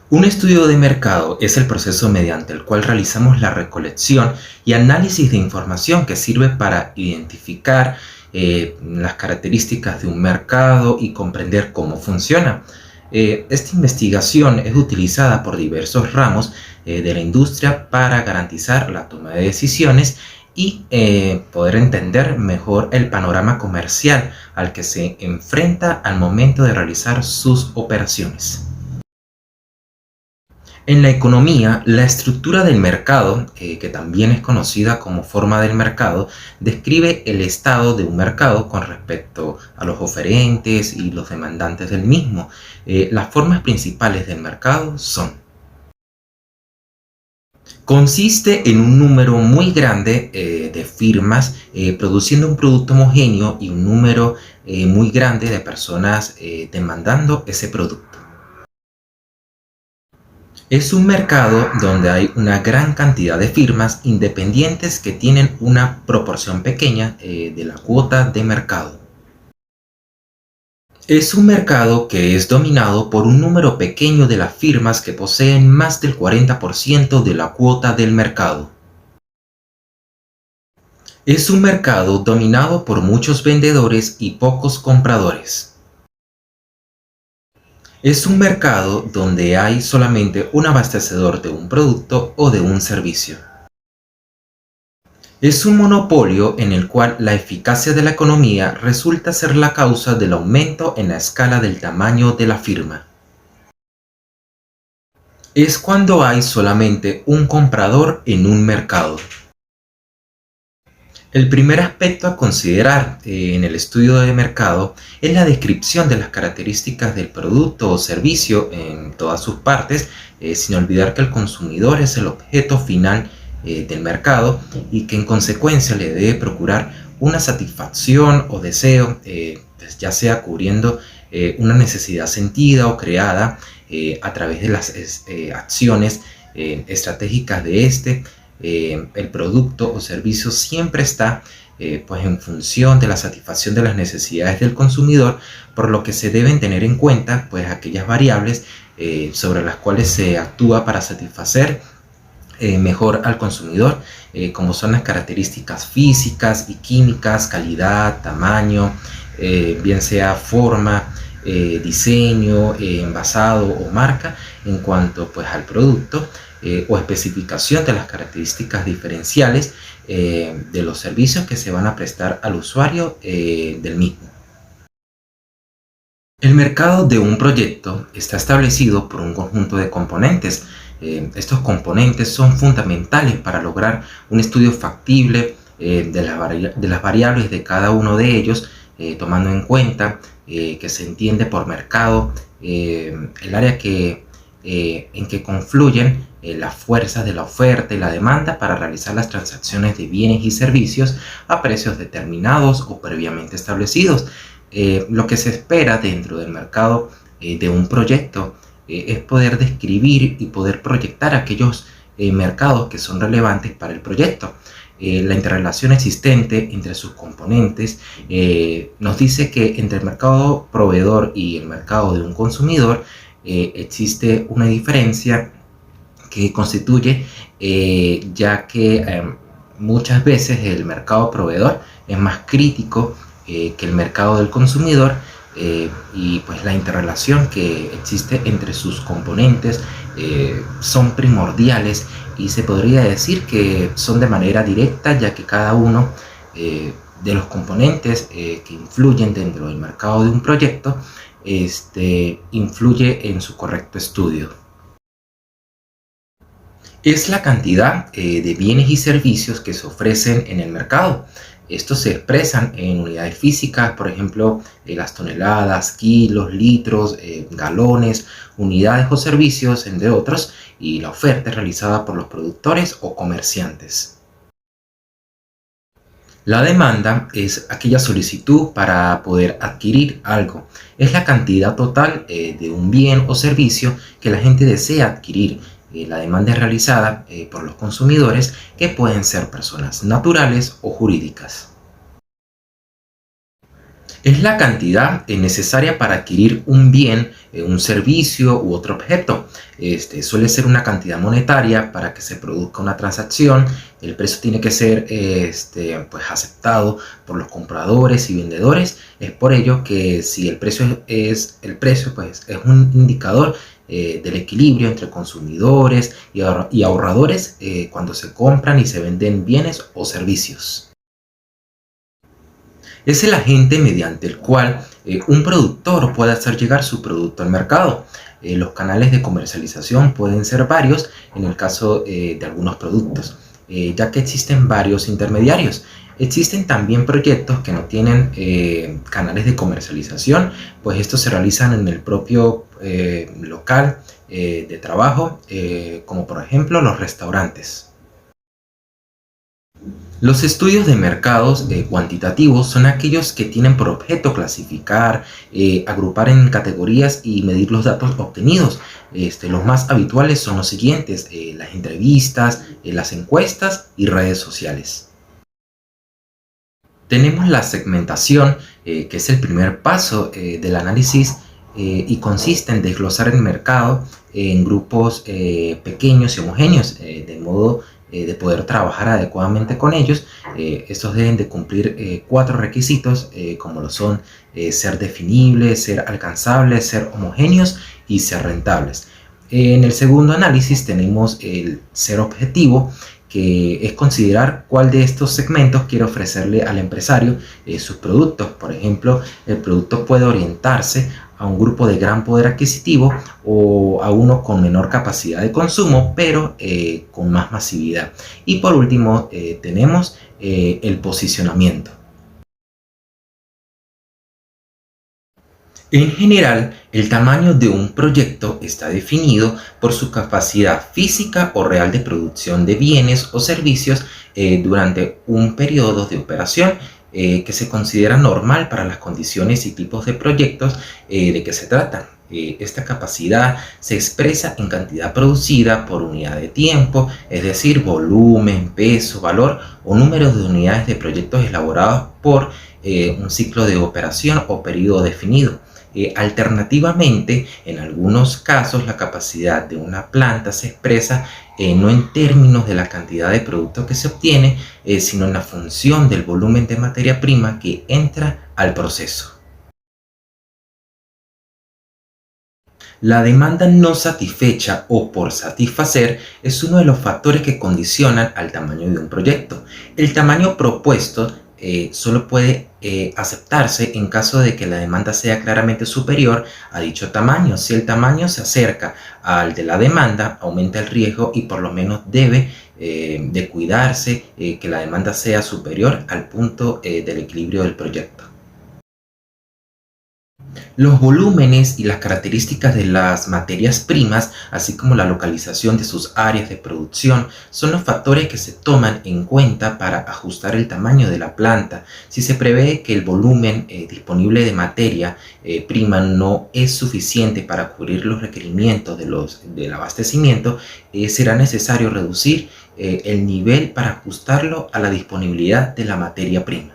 Un estudio de mercado es el proceso mediante el cual realizamos la recolección y análisis de información que sirve para identificar las características de un mercado y comprender cómo funciona. Esta investigación es utilizada por diversos ramos de la industria para garantizar la toma de decisiones y poder entender mejor el panorama comercial al que se enfrenta al momento de realizar sus operaciones. En la economía, la estructura del mercado, que también es conocida como forma del mercado, describe el estado de un mercado con respecto a los oferentes y los demandantes del mismo. Las formas principales del mercado son: consiste en un número muy grande de firmas produciendo un producto homogéneo y un número muy grande de personas demandando ese producto. Es un mercado donde hay una gran cantidad de firmas independientes que tienen una proporción pequeña de la cuota de mercado. Es un mercado que es dominado por un número pequeño de las firmas que poseen más del 40% de la cuota del mercado. Es un mercado dominado por muchos vendedores y pocos compradores. Es un mercado donde hay solamente un abastecedor de un producto o de un servicio. Es un monopolio en el cual la eficacia de la economía resulta ser la causa del aumento en la escala del tamaño de la firma. Es cuando hay solamente un comprador en un mercado. El primer aspecto a considerar en el estudio de mercado es la descripción de las características del producto o servicio en todas sus partes, sin olvidar que el consumidor es el objeto final del mercado y que en consecuencia le debe procurar una satisfacción o deseo, pues ya sea cubriendo una necesidad sentida o creada a través de las acciones estratégicas de el producto o servicio siempre está pues en función de la satisfacción de las necesidades del consumidor, por lo que se deben tener en cuenta pues aquellas variables sobre las cuales se actúa para satisfacer mejor al consumidor, como son las características físicas y químicas, calidad, tamaño, bien sea forma, diseño, envasado o marca en cuanto pues al producto, o especificación de las características diferenciales de los servicios que se van a prestar al usuario del mismo. El mercado de un proyecto está establecido por un conjunto de componentes. Estos componentes son fundamentales para lograr un estudio factible de las variables de cada uno de ellos, tomando en cuenta que se entiende por mercado el área en que confluyen las fuerzas de la oferta y la demanda para realizar las transacciones de bienes y servicios a precios determinados o previamente establecidos. Lo que se espera dentro del mercado de un proyecto es poder describir y poder proyectar aquellos mercados que son relevantes para el proyecto. La interrelación existente entre sus componentes nos dice que entre el mercado proveedor y el mercado de un consumidor existe una diferencia que constituye, ya que muchas veces el mercado proveedor es más crítico que el mercado del consumidor, y pues la interrelación que existe entre sus componentes son primordiales y se podría decir que son de manera directa, ya que cada uno de los componentes que influyen dentro del mercado de un proyecto influye en su correcto estudio. Es la cantidad de bienes y servicios que se ofrecen en el mercado. Estos se expresan en unidades físicas, por ejemplo, las toneladas, kilos, litros, galones, unidades o servicios, entre otros, y la oferta es realizada por los productores o comerciantes. La demanda es aquella solicitud para poder adquirir algo. Es la cantidad total de un bien o servicio que la gente desea adquirir. La demanda es realizada por los consumidores, que pueden ser personas naturales o jurídicas. Es la cantidad necesaria para adquirir un bien, un servicio u otro objeto. Suele ser una cantidad monetaria para que se produzca una transacción. El precio tiene que ser pues, aceptado por los compradores y vendedores. Es por ello que si el precio es pues, es un indicador del equilibrio entre consumidores y ahorradores cuando se compran y se venden bienes o servicios. Es el agente mediante el cual un productor puede hacer llegar su producto al mercado. Los canales de comercialización pueden ser varios en el caso de algunos productos, ya que existen varios intermediarios. Existen también proyectos que no tienen canales de comercialización, pues estos se realizan en el propio local de trabajo, como por ejemplo los restaurantes. Los estudios de mercados cuantitativos son aquellos que tienen por objeto clasificar, agrupar en categorías y medir los datos obtenidos. Los más habituales son los siguientes: las entrevistas, las encuestas y redes sociales. Tenemos la segmentación, que es el primer paso del análisis y consiste en desglosar el mercado en grupos pequeños y homogéneos, de modo de poder trabajar adecuadamente con ellos. Estos deben de cumplir 4 requisitos, como lo son ser definibles, ser alcanzables, ser homogéneos y ser rentables. En el segundo análisis tenemos el ser objetivo, que es considerar cuál de estos segmentos quiere ofrecerle al empresario sus productos. Por ejemplo, el producto puede orientarse a un grupo de gran poder adquisitivo o a uno con menor capacidad de consumo, pero con más masividad. Y por último, tenemos el posicionamiento. En general, el tamaño de un proyecto está definido por su capacidad física o real de producción de bienes o servicios durante un periodo de operación que se considera normal para las condiciones y tipos de proyectos de que se tratan. Esta capacidad se expresa en cantidad producida por unidad de tiempo, es decir, volumen, peso, valor o número de unidades de proyectos elaborados por un ciclo de operación o periodo definido. Alternativamente, en algunos casos, la capacidad de una planta se expresa no en términos de la cantidad de producto que se obtiene, sino en la función del volumen de materia prima que entra al proceso. La demanda no satisfecha o por satisfacer es uno de los factores que condicionan al tamaño de un proyecto. El tamaño propuesto solo puede aceptarse en caso de que la demanda sea claramente superior a dicho tamaño. Si el tamaño se acerca al de la demanda, aumenta el riesgo y por lo menos debe de cuidarse que la demanda sea superior al punto del equilibrio del proyecto. Los volúmenes y las características de las materias primas, así como la localización de sus áreas de producción, son los factores que se toman en cuenta para ajustar el tamaño de la planta. Si se prevé que el volumen disponible de materia prima no es suficiente para cubrir los requerimientos del abastecimiento, será necesario reducir el nivel para ajustarlo a la disponibilidad de la materia prima.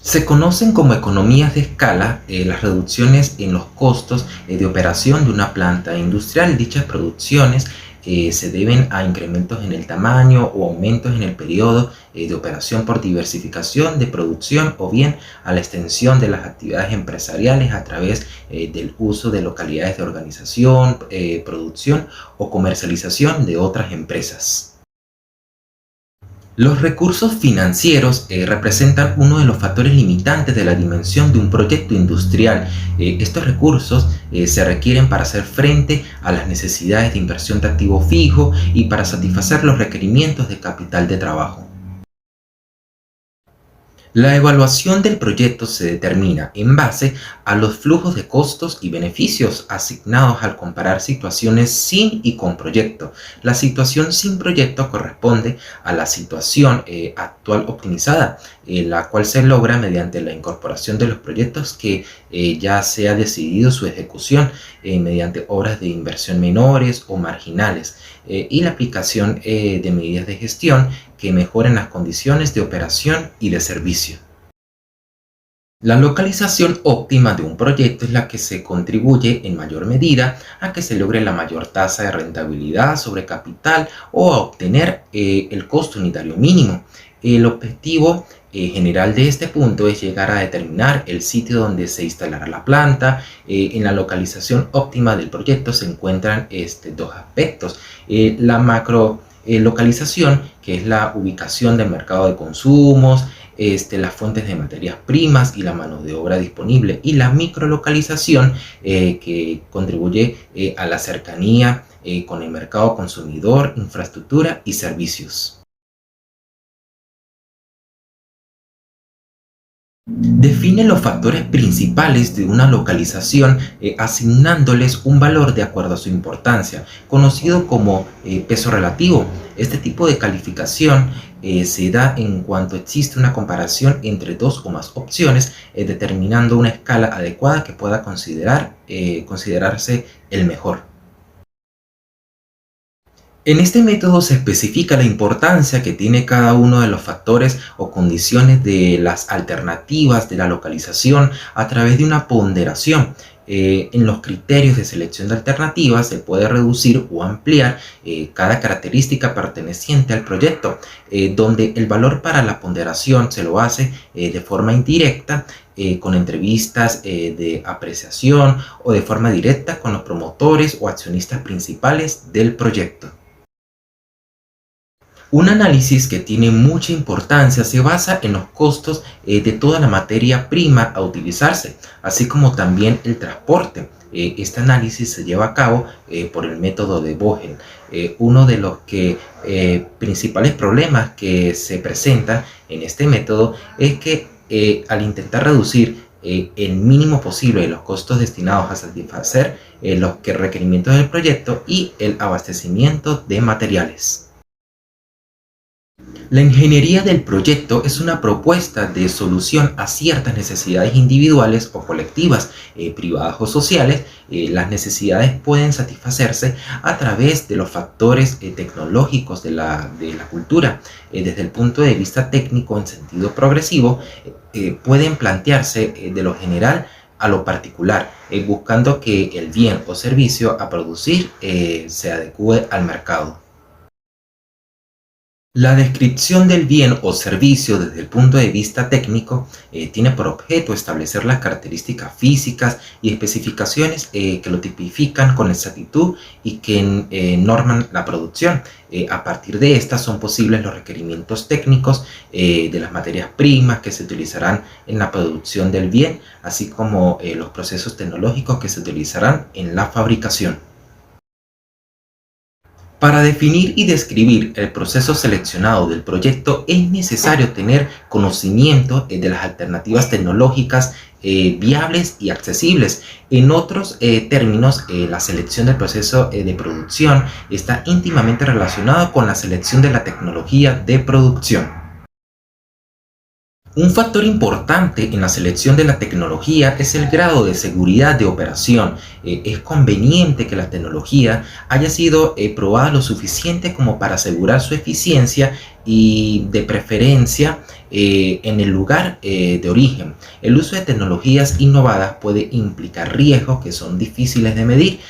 Se conocen como economías de escala las reducciones en los costos de operación de una planta industrial. Dichas producciones se deben a incrementos en el tamaño o aumentos en el periodo de operación por diversificación de producción o bien a la extensión de las actividades empresariales a través del uso de localidades de organización, producción o comercialización de otras empresas. Los recursos financieros representan uno de los factores limitantes de la dimensión de un proyecto industrial. Estos recursos se requieren para hacer frente a las necesidades de inversión de activo fijo y para satisfacer los requerimientos de capital de trabajo. La evaluación del proyecto se determina en base a los flujos de costos y beneficios asignados al comparar situaciones sin y con proyecto. La situación sin proyecto corresponde a la situación actual optimizada, la cual se logra mediante la incorporación de los proyectos que ya se ha decidido su ejecución mediante obras de inversión menores o marginales y la aplicación de medidas de gestión que mejoren las condiciones de operación y de servicio. La localización óptima de un proyecto es la que se contribuye en mayor medida a que se logre la mayor tasa de rentabilidad sobre capital o a obtener el costo unitario mínimo. El objetivo general de este punto es llegar a determinar el sitio donde se instalará la planta. En la localización óptima del proyecto se encuentran dos aspectos. La macro localización, que es la ubicación del mercado de consumos, las fuentes de materias primas y la mano de obra disponible, y la microlocalización, que contribuye a la cercanía con el mercado consumidor, infraestructura y servicios. Define los factores principales de una localización asignándoles un valor de acuerdo a su importancia, conocido como peso relativo. Este tipo de calificación se da en cuanto existe una comparación entre dos o más opciones, determinando una escala adecuada que pueda considerarse el mejor. En este método se especifica la importancia que tiene cada uno de los factores o condiciones de las alternativas de la localización a través de una ponderación. En los criterios de selección de alternativas se puede reducir o ampliar cada característica perteneciente al proyecto, donde el valor para la ponderación se lo hace de forma indirecta, con entrevistas de apreciación, o de forma directa con los promotores o accionistas principales del proyecto. Un análisis que tiene mucha importancia se basa en los costos de toda la materia prima a utilizarse, así como también el transporte. Este análisis se lleva a cabo por el método de Vogel. Uno de los principales problemas que se presentan en este método es que al intentar reducir el mínimo posible los costos destinados a satisfacer los requerimientos del proyecto y el abastecimiento de materiales. La ingeniería del proyecto es una propuesta de solución a ciertas necesidades individuales o colectivas, privadas o sociales. Las necesidades pueden satisfacerse a través de los factores tecnológicos de la cultura. Desde el punto de vista técnico, en sentido progresivo, pueden plantearse de lo general a lo particular, buscando que el bien o servicio a producir se adecue al mercado. La descripción del bien o servicio desde el punto de vista técnico tiene por objeto establecer las características físicas y especificaciones que lo tipifican con exactitud y que norman la producción. A partir de estas son posibles los requerimientos técnicos de las materias primas que se utilizarán en la producción del bien, así como los procesos tecnológicos que se utilizarán en la fabricación. Para definir y describir el proceso seleccionado del proyecto es necesario tener conocimiento de las alternativas tecnológicas viables y accesibles. En otros términos, la selección del proceso de producción está íntimamente relacionado con la selección de la tecnología de producción. Un factor importante en la selección de la tecnología es el grado de seguridad de operación. Es conveniente que la tecnología haya sido probada lo suficiente como para asegurar su eficiencia y, de preferencia, en el lugar de origen. El uso de tecnologías innovadas puede implicar riesgos que son difíciles de medir,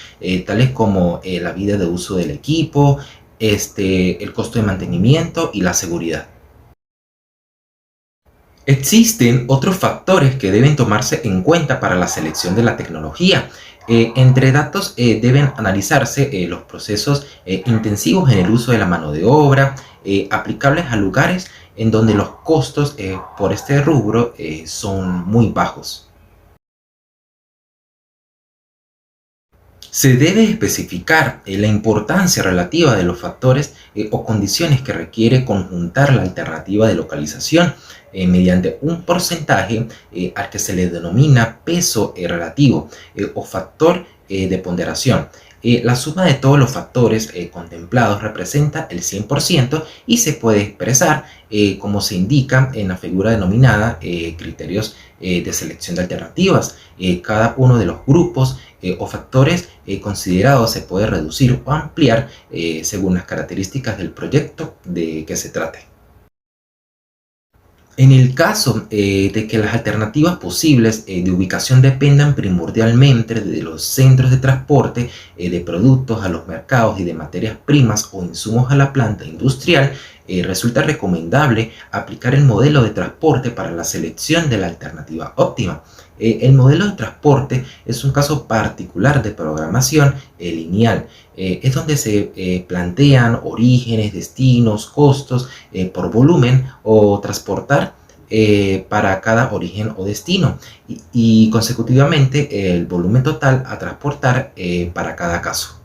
tales como la vida de uso del equipo, el costo de mantenimiento y la seguridad. Existen otros factores que deben tomarse en cuenta para la selección de la tecnología. Entre datos deben analizarse los procesos intensivos en el uso de la mano de obra, aplicables a lugares en donde los costos por este rubro son muy bajos. Se debe especificar la importancia relativa de los factores o condiciones que requiere conjuntar la alternativa de localización mediante un porcentaje al que se le denomina peso relativo o factor de ponderación. La suma de todos los factores contemplados representa el 100% y se puede expresar como se indica en la figura denominada criterios de selección de alternativas. Cada uno de los grupos o factores considerados se puede reducir o ampliar según las características del proyecto de que se trate. En el caso de que las alternativas posibles de ubicación dependan primordialmente de los centros de transporte de productos a los mercados y de materias primas o insumos a la planta industrial, resulta recomendable aplicar el modelo de transporte para la selección de la alternativa óptima. El modelo de transporte es un caso particular de programación lineal. Es donde se plantean orígenes, destinos, costos por volumen o transportar para cada origen o destino y consecutivamente el volumen total a transportar para cada caso.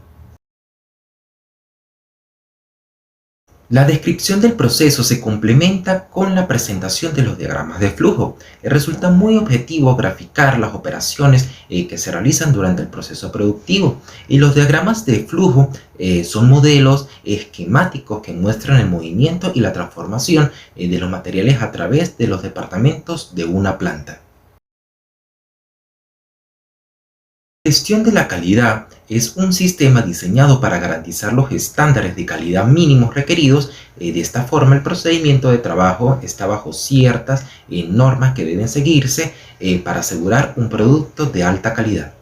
La descripción del proceso se complementa con la presentación de los diagramas de flujo. Resulta muy objetivo graficar las operaciones que se realizan durante el proceso productivo. Y los diagramas de flujo son modelos esquemáticos que muestran el movimiento y la transformación de los materiales a través de los departamentos de una planta. Gestión de la calidad es un sistema diseñado para garantizar los estándares de calidad mínimos requeridos. De esta forma, el procedimiento de trabajo está bajo ciertas normas que deben seguirse para asegurar un producto de alta calidad.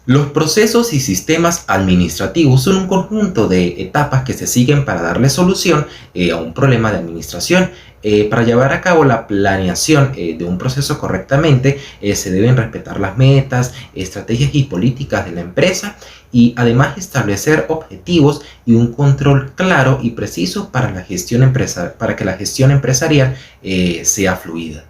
Los procesos y sistemas administrativos son un conjunto de etapas que se siguen para darle solución a un problema de administración. Para llevar a cabo la planeación de un proceso correctamente, se deben respetar las metas, estrategias y políticas de la empresa y además establecer objetivos y un control claro y preciso para para que la gestión empresarial sea fluida.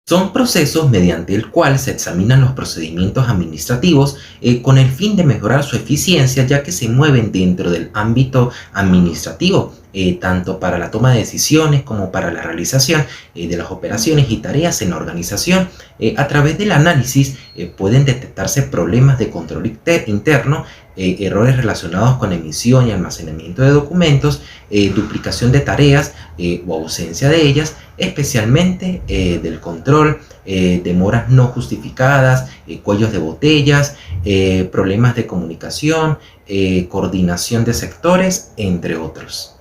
Son procesos mediante el cual se examinan los procedimientos administrativos con el fin de mejorar su eficiencia, ya que se mueven dentro del ámbito administrativo, tanto para la toma de decisiones como para la realización de las operaciones y tareas en la organización. A través del análisis pueden detectarse problemas de control interno, errores relacionados con emisión y almacenamiento de documentos, duplicación de tareas o ausencia de ellas, especialmente del control, demoras no justificadas, cuellos de botellas, problemas de comunicación, coordinación de sectores, entre otros.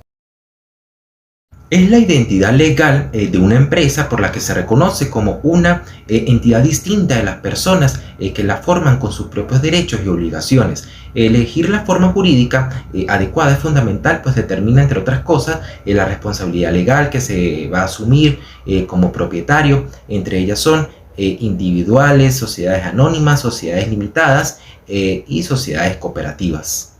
Es la identidad legal de una empresa por la que se reconoce como una entidad distinta de las personas que la forman con sus propios derechos y obligaciones. Elegir la forma jurídica adecuada es fundamental, pues determina, entre otras cosas, la responsabilidad legal que se va a asumir como propietario. Entre ellas son individuales, sociedades anónimas, sociedades limitadas y sociedades cooperativas.